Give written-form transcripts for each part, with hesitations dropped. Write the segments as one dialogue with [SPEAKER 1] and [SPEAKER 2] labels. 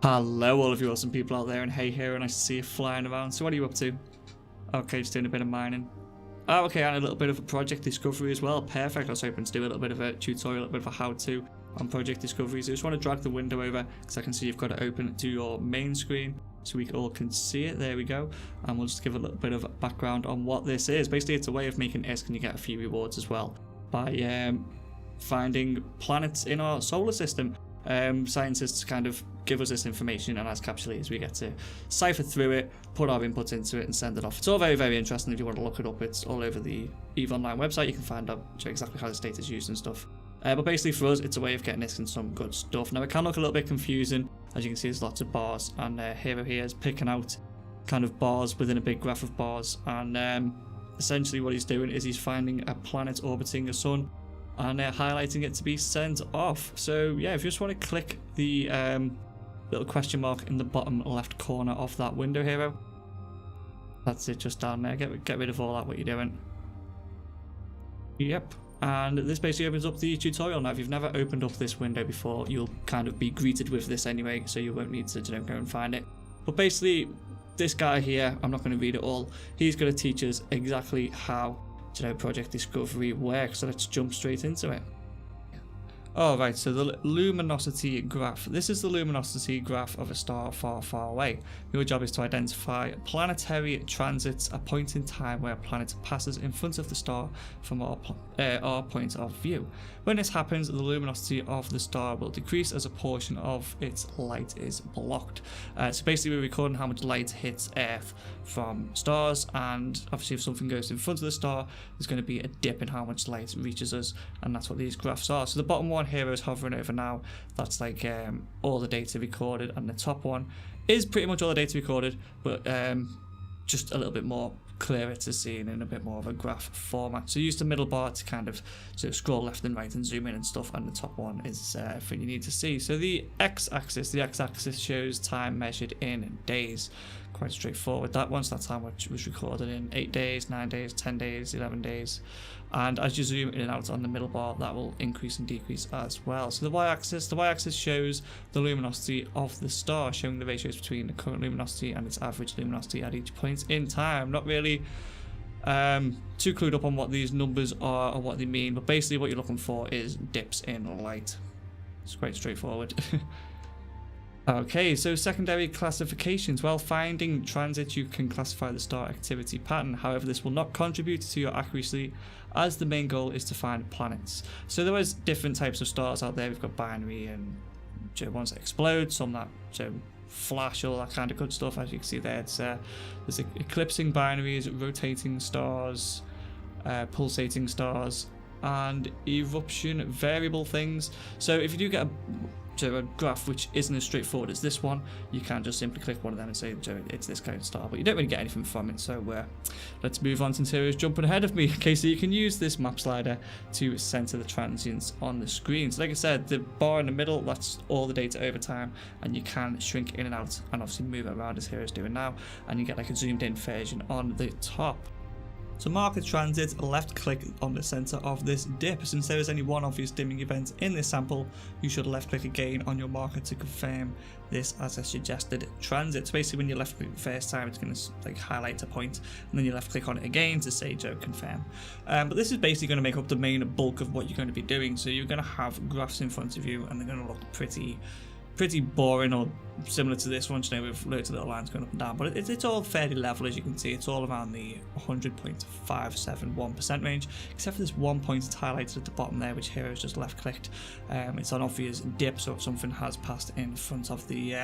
[SPEAKER 1] Hello all of you awesome people out there, and hey hero, nice to see you flying around. So what are you up to? Okay, just doing a bit of mining. Oh, okay, and a little bit of a project discovery as well. Perfect. I was hoping to do a little bit of a tutorial, a bit of a how-to on project discovery. So I just want to drag the window over because I can see you've got it open to your main screen so we all can see it. There we go. And we'll just give a little bit of background on what this is. Basically, it's a way of making ISK, and you get a few rewards as well by finding planets in our solar system. Scientists kind of give us this information, and as capsulators we get to cipher through it, put our inputs into it and send it off. It's all very, very interesting. If you want to look it up, it's all over the EVE Online website. You can find out exactly how this data is used and stuff. But basically for us, it's a way of getting this in some good stuff. Now it can look a little bit confusing. As you can see, there's lots of bars, and Hero here is picking out kind of bars within a big graph of bars, and essentially what he's doing is he's finding a planet orbiting a sun and highlighting it to be sent off. So yeah, if you just want to click the little question mark in the bottom left corner of that window, Hero, that's it, just down there. Get rid of all that, what you're doing. Yep. And this basically opens up the tutorial. Now if you've never opened up this window before, you'll kind of be greeted with this anyway, so you won't need to go and find it. But basically this guy here, I'm not going to read it all, he's going to teach us exactly how project discovery works, so let's jump straight into it. Alright, so the luminosity graph. This is the luminosity graph of a star far, far away. Your job is to identify planetary transits, a point in time where a planet passes in front of the star from our point of view. When this happens, the luminosity of the star will decrease as a portion of its light is blocked. So basically we're recording how much light hits Earth from stars, and obviously if something goes in front of the star, there's going to be a dip in how much light reaches us, and that's what these graphs are. So the bottom one here is hovering over now, that's like all the data recorded, and the top one is pretty much all the data recorded, but just a little bit more clearer to see and in a bit more of a graph format. So use the middle bar to kind of scroll left and right and zoom in and stuff, and the top one is everything you need to see. So the x-axis shows time measured in days. Quite straightforward, that one. So that's how much was recorded in 8 days, 9 days, 10 days, 11 days. And as you zoom in and out on the middle bar, that will increase and decrease as well. So the y-axis shows the luminosity of the star, showing the ratios between the current luminosity and its average luminosity at each point in time. Not really too clued up on what these numbers are or what they mean, but basically what you're looking for is dips in light. It's quite straightforward. Okay, so secondary classifications. While finding transits, you can classify the star activity pattern. However, this will not contribute to your accuracy, as the main goal is to find planets. So there is different types of stars out there. We've got binary and ones that explode, some that flash, all that kind of good stuff. As you can see there, there's eclipsing binaries, rotating stars, pulsating stars, and eruption variable things. So if you do get a graph which isn't as straightforward as this one, you can just simply click one of them and say it's this kind of star, but you don't really get anything from it. So let's move on, since Hero's jumping ahead of me. Okay, so you can use this map slider to center the transients on the screen. So like I said, the bar in the middle, that's all the data over time, and you can shrink in and out and obviously move it around as Hero's doing now, and you get like a zoomed in version on the top. To mark a transit, left click on the center of this dip. Since there is only one obvious dimming event in this sample, you should left click again on your marker to confirm this as a suggested transit. So basically when you left click the first time, it's going to highlight a point, and then you left click on it again to say confirm. But this is basically going to make up the main bulk of what you're going to be doing. So you're going to have graphs in front of you, and they're going to look pretty boring or similar to this one, with loads of little lines going up and down, but it's all fairly level. As you can see, it's all around the 100.571% range, except for this one point it's highlighted at the bottom there, which Hero's just left clicked. It's an obvious dip, so something has passed in front of the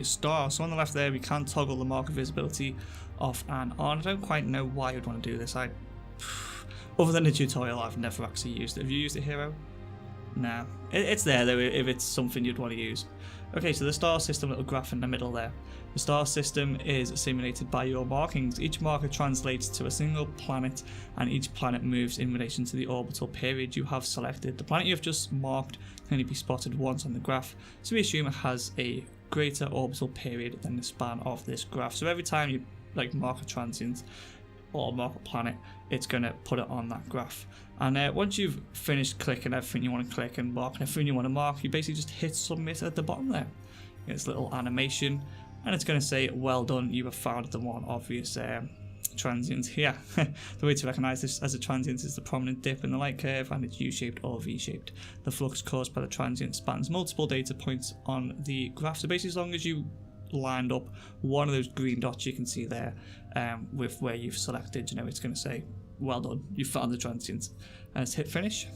[SPEAKER 1] star. So on the left there, we can toggle the marker visibility off and on. I don't quite know why you'd want to do this. Other than the tutorial, I've never actually used it. Have you used it, Hero? No, it's there though if it's something you'd want to use. Okay, so the star system, little graph in the middle there. The star system is simulated by your markings. Each marker translates to a single planet, and each planet moves in relation to the orbital period you have selected. The planet you have just marked can only be spotted once on the graph, so we assume it has a greater orbital period than the span of this graph. So every time you mark a transient, or mark a planet, it's going to put it on that graph. And once you've finished clicking everything you want to click and marking everything you want to mark, you basically just hit submit at the bottom there. It's a little animation, and it's going to say, well done, you have found the one obvious transient here. The way to recognise this as a transient is the prominent dip in the light curve, and it's U-shaped or V-shaped. The flux caused by the transient spans multiple data points on the graph. So basically, as long as you lined up one of those green dots you can see there with where you've selected, it's going to say, well done, you found the transient. And let's hit finish.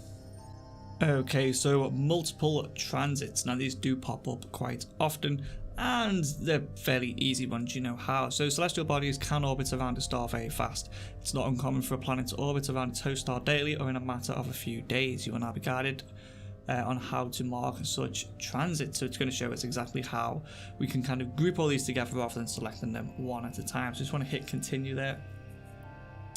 [SPEAKER 1] Okay, so multiple transits. Now these do pop up quite often, and they're fairly easy ones, you know how. So celestial bodies can orbit around a star very fast. It's not uncommon for a planet to orbit around its host star daily or in a matter of a few days. You will now be guided on how to mark such transits. So it's going to show us exactly how we can kind of group all these together rather than selecting them one at a time. So just want to hit continue there.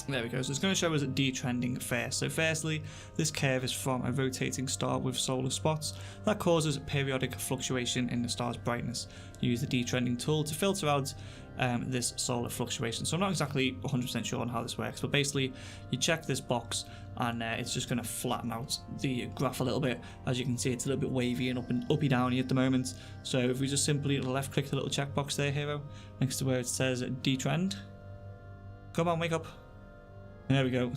[SPEAKER 1] There we go. So it's going to show us detrending first. So firstly, this curve is from a rotating star with solar spots that causes periodic fluctuation in the star's brightness. Use the detrending tool to filter out this solar fluctuation. So I'm not exactly 100% sure on how this works, but basically you check this box and it's just going to flatten out the graph a little bit. As you can see, it's a little bit wavy and uppy downy at the moment. So if we just simply left click the little checkbox there, hero, next to where it says detrend. Come on, wake up. There we go.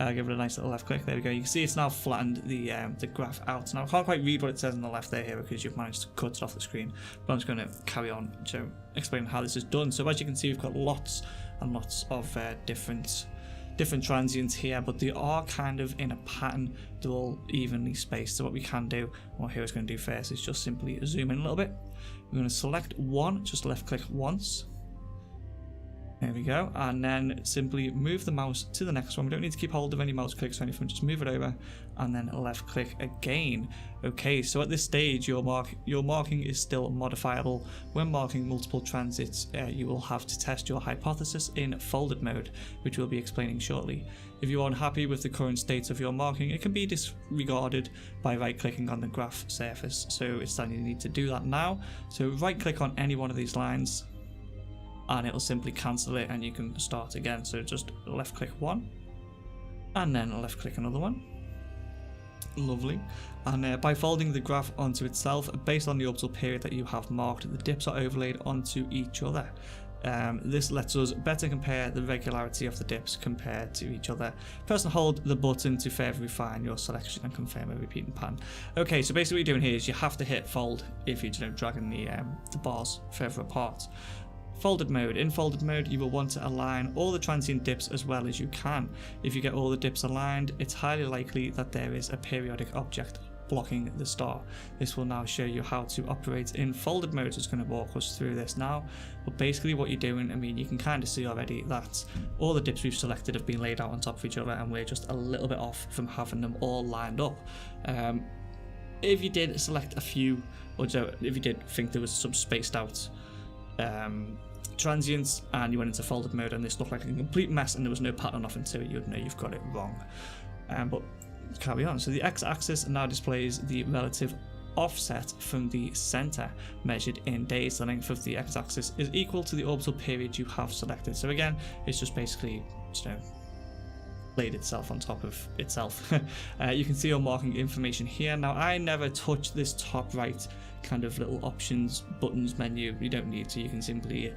[SPEAKER 1] Give it a nice little left click. There we go. You can see it's now flattened the graph out. Now I can't quite read what it says on the left there here because you've managed to cut it off the screen. But I'm just going to carry on to explain how this is done. So as you can see, we've got lots and lots of different transients here, but they are kind of in a pattern. They're all evenly spaced. So what we can do, what Hero's going to do first, is just simply zoom in a little bit. We're going to select one, just left click once. There we go, and then simply move the mouse to the next one. We don't need to keep hold of any mouse clicks or anything, just move it over and then left click again. Okay, so at this stage your marking is still modifiable. When marking multiple transits, you will have to test your hypothesis in folded mode, which we'll be explaining shortly. If you are unhappy with the current state of your marking, it can be disregarded by right clicking on the graph surface. So it's time you need to do that now. So right click on any one of these lines, and it'll simply cancel it and you can start again. So just left click one and then left click another one. Lovely. And by folding the graph onto itself based on the orbital period that you have marked, the dips are overlaid onto each other. This lets us better compare the regularity of the dips compared to each other. Press and hold the button to further refine your selection and confirm a repeating pattern. Okay, so basically what you're doing here is you have to hit fold if you're dragging the bars further apart. Folded mode. In folded mode, you will want to align all the transient dips as well as you can. If you get all the dips aligned, it's highly likely that there is a periodic object blocking the star. This will now show you how to operate in folded mode. So it's going to walk us through this now. But basically what you're doing, you can kind of see already that all the dips we've selected have been laid out on top of each other and we're just a little bit off from having them all lined up. If you did select a few, or if you did think there was some spaced out transients and you went into folded mode and this looked like a complete mess and there was no pattern off into it, you'd know you've got it wrong. But carry on. So the x-axis now displays the relative offset from the center measured in days. The length of the x-axis is equal to the orbital period you have selected. So again, it's just basically laid itself on top of itself. You can see your marking information here. Now I never touch this top right kind of little options buttons menu. You don't need to. You can simply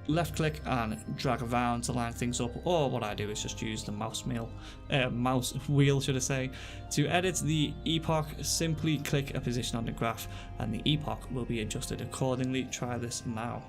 [SPEAKER 1] left click and drag around to line things up, or what I do is just use the mouse wheel should I say. To edit the epoch, simply click a position on the graph and the epoch will be adjusted accordingly. Try this now.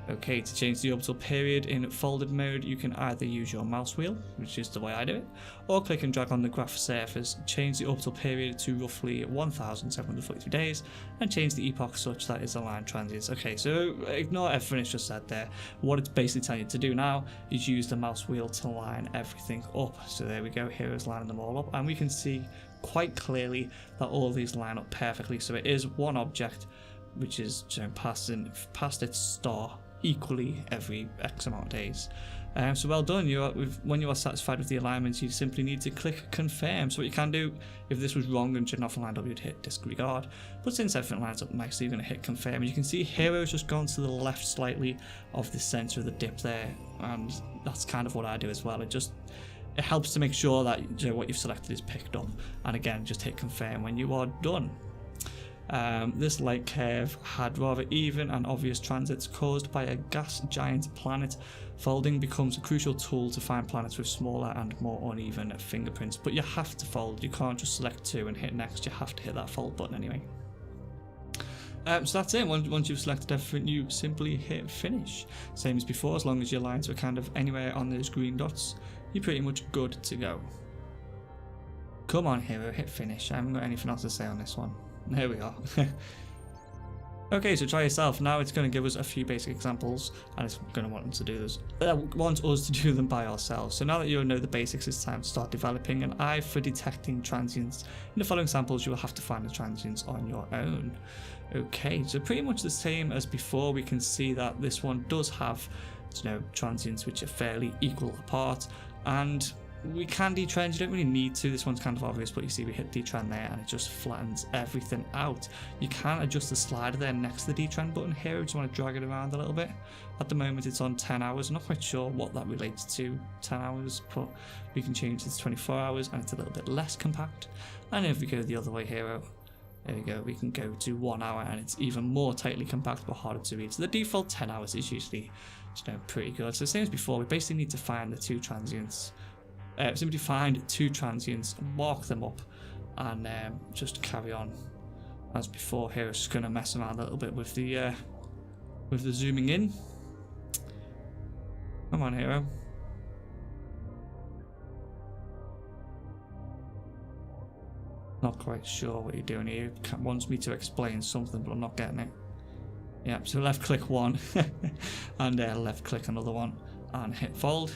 [SPEAKER 1] Okay, to change the orbital period in folded mode, you can either use your mouse wheel, which is the way I do it, or click and drag on the graph surface, change the orbital period to roughly 1,743 days, and change the epoch such that it's aligned transients. Okay, so ignore everything it's just said there. What it's basically telling you to do now is use the mouse wheel to line everything up. So there we go, here is lining them all up, and we can see quite clearly that all these line up perfectly. So it is one object which is passing past its star equally every X amount of days. So well done. When you are satisfied with the alignments, you simply need to click confirm. So what you can do, if this was wrong and nothing lined up, you'd hit disregard. But since everything lines up nicely, you're going to hit confirm. And you can see Hero's just gone to the left slightly of the center of the dip there, and that's kind of what I do as well. It helps to make sure that what you've selected is picked up. And again, just hit confirm when you are done. This light curve had rather even and obvious transits caused by a gas giant planet. Folding becomes a crucial tool to find planets with smaller and more uneven fingerprints, but you have to fold. You can't just select 2 and hit next. You have to hit that fold button anyway. So that's it. Once you've selected everything, you simply hit finish. Same as before, as long as your lines are kind of anywhere on those green dots, you're pretty much good to go. Come on, Hero, hit finish. I haven't got anything else to say on this one. There we are. Okay, so try yourself. Now it's going to give us a few basic examples, and it's going to want us to do them by ourselves. So now that you know the basics, it's time to start developing an eye for detecting transients. In the following samples, you will have to find the transients on your own. Okay, so pretty much the same as before. We can see that this one does have, transients which are fairly equal apart, and we can detrend. You don't really need to. This one's kind of obvious, but you see we hit detrend there and it just flattens everything out. You can adjust the slider there next to the detrend button here. Just want to drag it around a little bit. At the moment it's on 10 hours. I'm not quite sure what that relates to, 10 hours, but we can change it to 24 hours and it's a little bit less compact. And if we go the other way here, there we go, we can go to 1 hour and it's even more tightly compact but harder to read. So the default 10 hours is usually pretty good. So same as before, we basically need to find the 2 transients. Simply find 2 transients, mark them up, and just carry on as before. Here, it's just going to mess around a little bit with the zooming in. Come on, Hero. Not quite sure what you're doing here. It wants me to explain something, but I'm not getting it. Yeah, so left click one, and left click another one, and hit fold.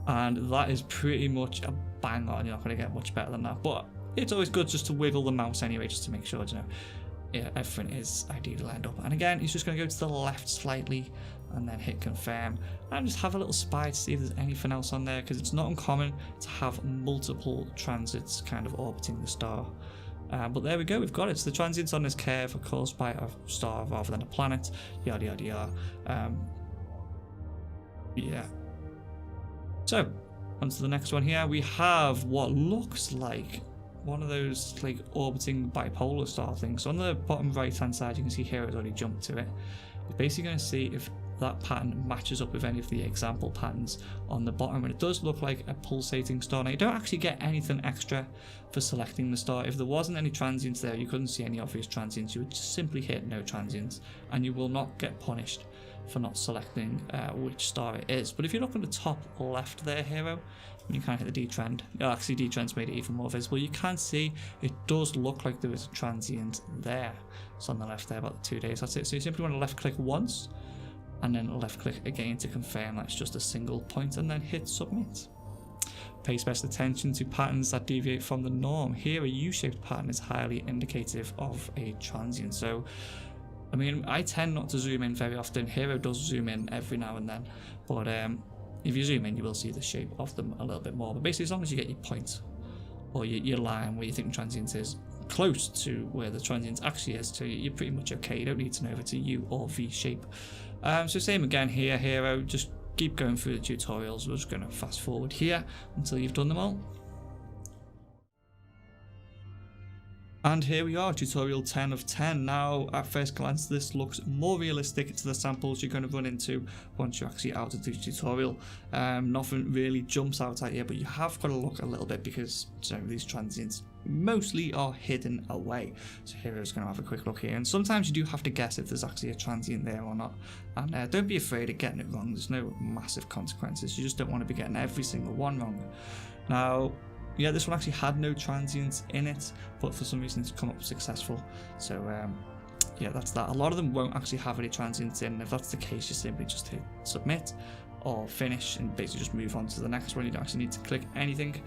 [SPEAKER 1] And that is pretty much a bang on. You're not going to get much better than that, but it's always good just to wiggle the mouse anyway, just to make sure everything is ideally lined up. And again, he's just going to go to the left slightly and then hit confirm, and just have a little spy to see if there's anything else on there, because it's not uncommon to have multiple transits kind of orbiting the star. But there we go, we've got it. So the transients on this curve are caused by a star rather than a planet, yada yada yada. Yeah. So, on to the next one here. We have what looks like one of those orbiting bipolar star things. So on the bottom right hand side, you can see here it's already jumped to it. You're basically going to see if that pattern matches up with any of the example patterns on the bottom, and it does look like a pulsating star. Now you don't actually get anything extra for selecting the star. If there wasn't any transients there, you couldn't see any obvious transients, you would just simply hit no transients and you will not get punished for not selecting which star it is. But if you look at the top left there, Hero, when you can't hit the detrend, actually detrend's made it even more visible, you can see it does look like there is a transient there. It's on the left there, about the 2 days. That's it. So you simply want to left click once and then left click again to confirm that's just a single point, and then hit submit. Pay special attention to patterns that deviate from the norm. Here a U-shaped pattern is highly indicative of a transient. So I mean, I tend not to zoom in very often. Hero does zoom in every now and then, but if you zoom in, you will see the shape of them a little bit more. But basically, as long as you get your point or your line where you think the transient is close to where the transient actually is, so you're pretty much okay. You don't need to know if it's a U or V shape. So same again here, Hero. Just keep going through the tutorials. We're just going to fast forward here until you've done them all. And here we are, tutorial 10 of 10. Now, at first glance, this looks more realistic to the samples you're going to run into once you're actually out of the tutorial. Nothing really jumps out at you, but you have got to look a little bit because these transients mostly are hidden away. So Hero's going to have a quick look here, and sometimes you do have to guess if there's actually a transient there or not. And don't be afraid of getting it wrong. There's no massive consequences. You just don't want to be getting every single one wrong. Now, yeah, this one actually had no transients in it, but for some reason it's come up successful. So yeah, that's that. A lot of them won't actually have any transients in. If that's the case, you simply just hit submit or finish and basically just move on to the next one. You don't actually need to click anything.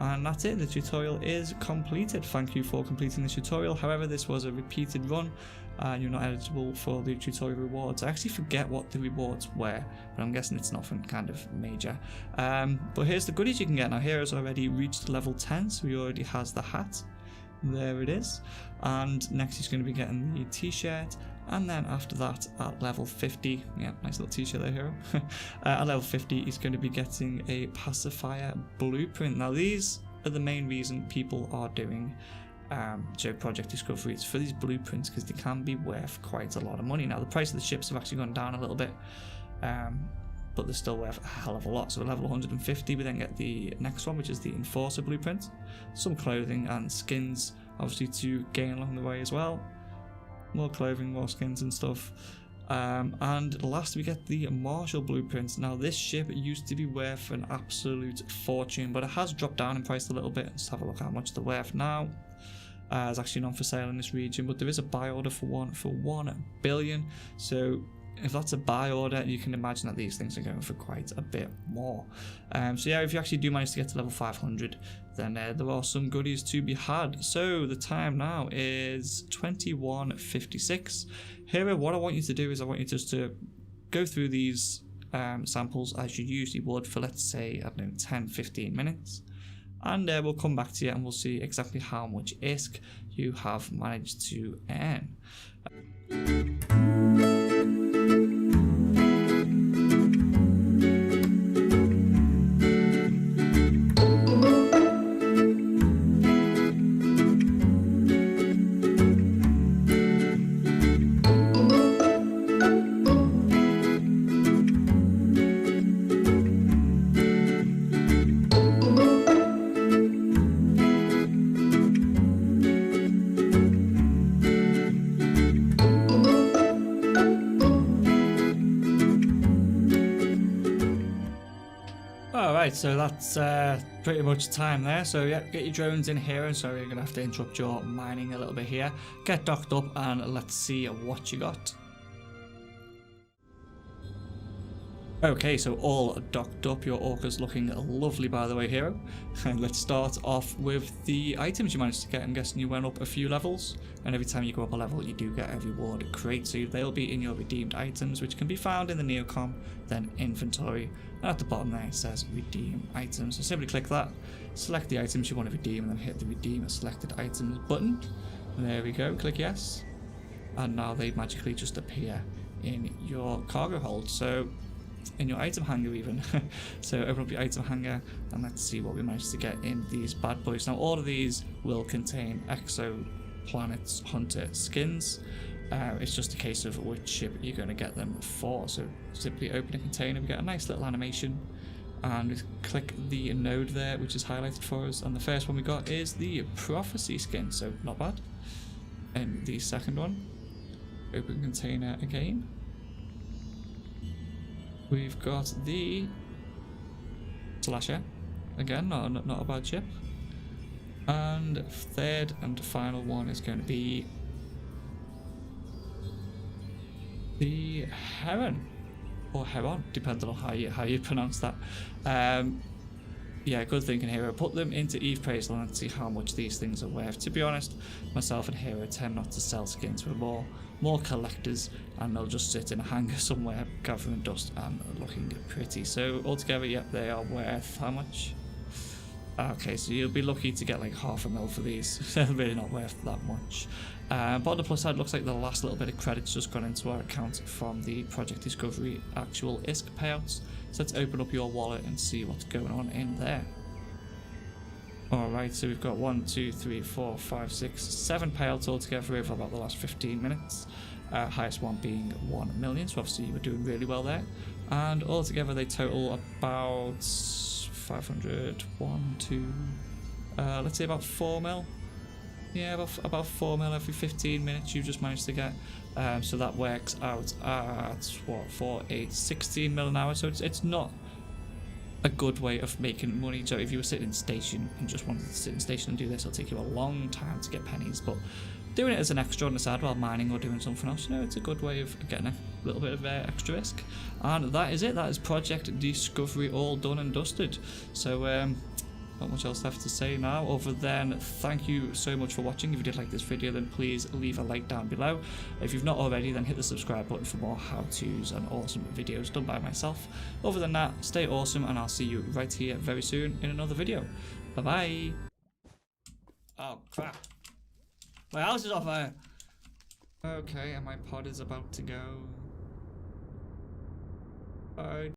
[SPEAKER 1] And that's it, the tutorial is completed. Thank you for completing the tutorial. However, this was a repeated run and you're not eligible for the tutorial rewards. I actually forget what the rewards were, but I'm guessing it's nothing kind of major. But here's the goodies you can get. Now Hero's already reached level 10, so he already has the hat. There it is. And next he's going to be getting the t-shirt. And then after that, at level 50, yeah, nice little t-shirt there, Hero. At level 50, he's going to be getting a pacifier blueprint. Now, these are the main reason people are doing project discoveries for these blueprints, because they can be worth quite a lot of money. Now, the price of the ships have actually gone down a little bit, but they're still worth a hell of a lot. So at level 150, we then get the next one, which is the Enforcer blueprint. Some clothing and skins, obviously, to gain along the way as well. More clothing, more skins and stuff. And last we get the Marshall blueprint. Now this ship used to be worth an absolute fortune, but it has dropped down in price a little bit. Let's have a look at how much they're worth now. There's actually none for sale in this region, but there is a buy order for one for 1 billion. So if that's a buy order, you can imagine that these things are going for quite a bit more. So yeah, if you actually do manage to get to level 500, then there are some goodies to be had. So the time now is 21:56. Here, what I want you to do is I want you just to go through these samples as you usually would for, let's say, I don't know, 10-15 minutes. And we'll come back to you and we'll see exactly how much ISK you have managed to earn. Alright, so that's pretty much time there. So yeah, get your drones in here, and sorry, you're going to have to interrupt your mining a little bit here. Get docked up and let's see what you got. Okay, so all docked up. Your orca's looking lovely, by the way, Hero. And let's start off with the items you managed to get. I'm guessing you went up a few levels, and every time you go up a level, you do get a reward crate. So they'll be in your redeemed items, which can be found in the Neocom, then inventory. And at the bottom there, it says redeem items. So simply click that, select the items you want to redeem, and then hit the redeem selected items button. And there we go, click yes. And now they magically just appear in your cargo hold. So in your item hanger even. So open up your item hanger and let's see what we managed to get in these bad boys. Now all of these will contain exoplanets hunter skins. It's just a case of which ship you're going to get them for. So simply open a container, we get a nice little animation, and we click the node there which is highlighted for us, and the first one we got is the Prophecy skin, so not bad. And the second one, open container again, we've got the Slasher, again, not a bad ship. And third and final one is going to be the Heron, or Heron, depending on how you pronounce that. Yeah, good thinking, Hero. Put them into Eve Praisel and see how much these things are worth. To be honest, myself and Hero tend not to sell skins. We're more collectors, and they'll just sit in a hangar somewhere gathering dust and looking pretty. So altogether, yep, they are worth how much? Okay, so you'll be lucky to get like $500,000 for these. They're really not worth that much. But on the plus side, looks like the last little bit of credits just gone into our account from the Project Discovery actual ISK payouts. So let's open up your wallet and see what's going on in there. Alright, so we've got 1, 2, 3, 4, 5, 6, 7 payouts altogether over about the last 15 minutes. Highest one being 1 million, so obviously you were doing really well there. And altogether they total about 500, 1, 2, let's say about 4 mil. Yeah, about 4 mil every 15 minutes you just managed to get. So that works out at what, 4, 8, 16 mil an hour. So it's not a good way of making money. So if you were sitting in station and just wanted to sit in station and do this, it'll take you a long time to get pennies. But doing it as an extra on the side while mining or doing something else, you know, it's a good way of getting a little bit of extra risk. And that is it. That is Project Discovery all done and dusted. So Not much else left to say now, other than thank you so much for watching. If you did like this video, then please leave a like down below. If you've not already, then hit the subscribe button for more how-tos and awesome videos done by myself. Other than that, stay awesome, and I'll see you right here very soon in another video. Bye-bye. Oh, crap. My house is on fire. Okay, and my pod is about to go. Bye.